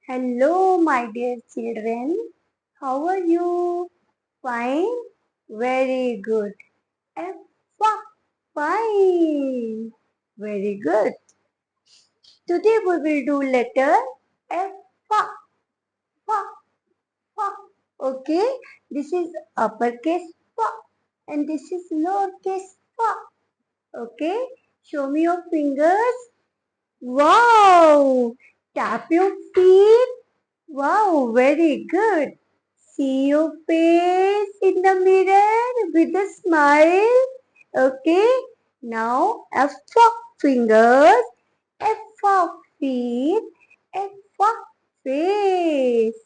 Hello, my dear children. How are you? Fine? Very good. F for fine. Very good. Today we will do letter F for fa, fa. Okay? This is uppercase fa and this is lowercase fa. Okay? Show me your fingers. Wow! Tap your feet. Wow, very good. See your face in the mirror with a smile. Okay. Now F for fingers, F for feet, F for face.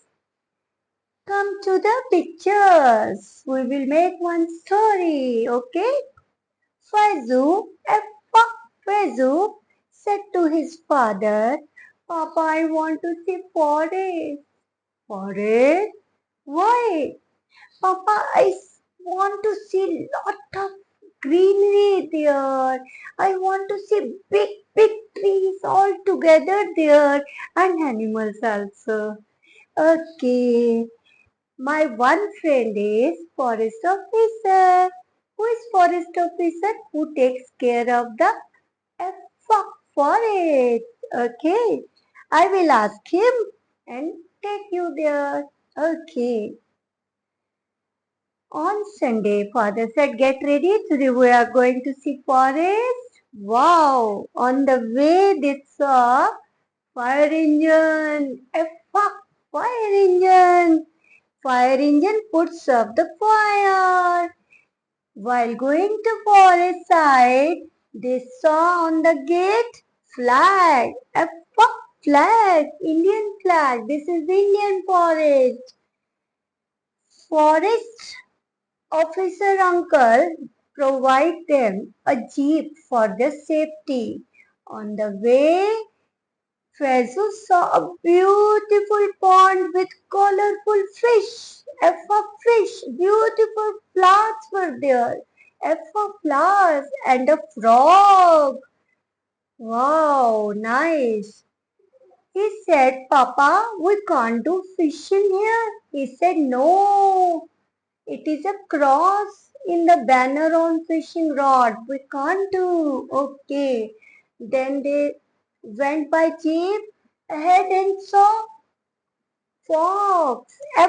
Come to the pictures. We will make one story. Okay. Faizu, F for Faizu, said to his father, Papa, I want to see forest. Forest? Why? Papa, want to see lot of greenery there. I want to see big, big trees all together there and animals also. Okay. My one friend is forest officer. Who is forest officer? Who takes care of the forest. Okay. I will ask him and take you there. Okay. On Sunday, father said, get ready. Today we are going to see forest. Wow! On the way they saw fire engine. A fire engine. Fire engine puts up the fire. While going to forest side, they saw on the gate flag. A flag. Indian flag. This is Indian forest. Forest officer uncle provide them a jeep for their safety. On the way, Faizu saw a beautiful pond with colorful fish. F for fish, beautiful flowers were there. F for flowers and a frog. Wow, nice. He said, Papa, we can't do fishing here. He said, no, it is a cross in the banner on fishing rod. We can't do. Okay. Then they went by jeep ahead and saw fox. A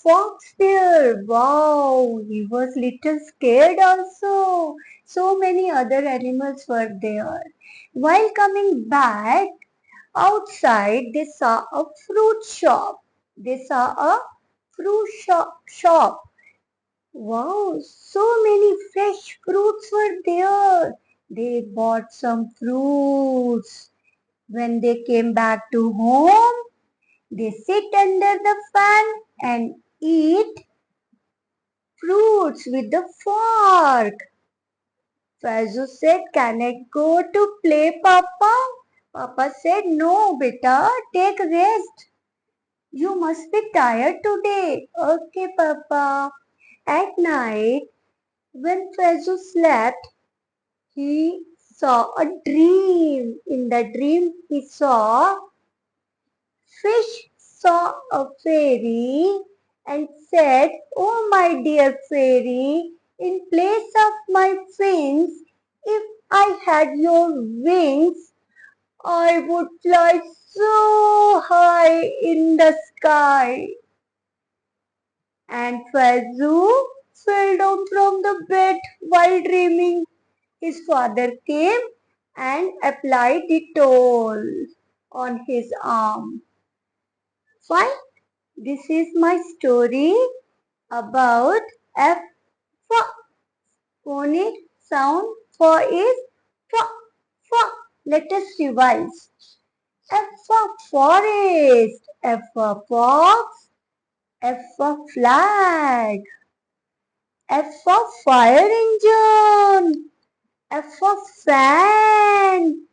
fox there. Wow. He was little scared also. So many other animals were there. While coming back outside, they saw a fruit shop. They saw a fruit shop. Wow, so many fresh fruits were there. They bought some fruits. When they came back to home, they sit under the fan and eat fruits with the fork. Faizu said, can I go to play, Papa? Papa said, no, beta, take rest. You must be tired today. Okay, Papa. At night, when Faizu slept, he saw a dream. In the dream, he saw fish saw a fairy and said, Oh, my dear fairy, in place of my fins, if I had your wings, I would fly so high in the sky. And Faizu fell down from the bed while dreaming. His father came and applied the toll on his arm. Fine. This is my story about F for phonic sound for is for. Let us revise. F for forest, F for fox, F for flag, F for fire engine, F for fan,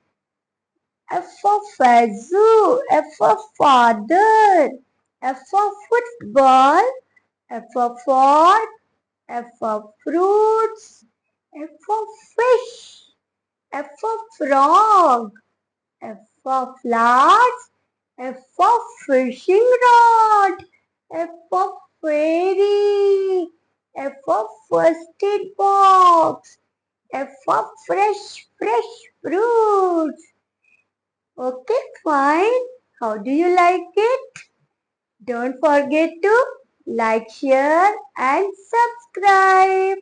F for Faizu, F for father, F for football, F for fork, F for fruits, F for fish, F for frog, F for flowers, F for fishing rod. F for fairy. F for first aid box. F for fresh fruits. Okay, fine. How do you like it? Don't forget to like, share and subscribe.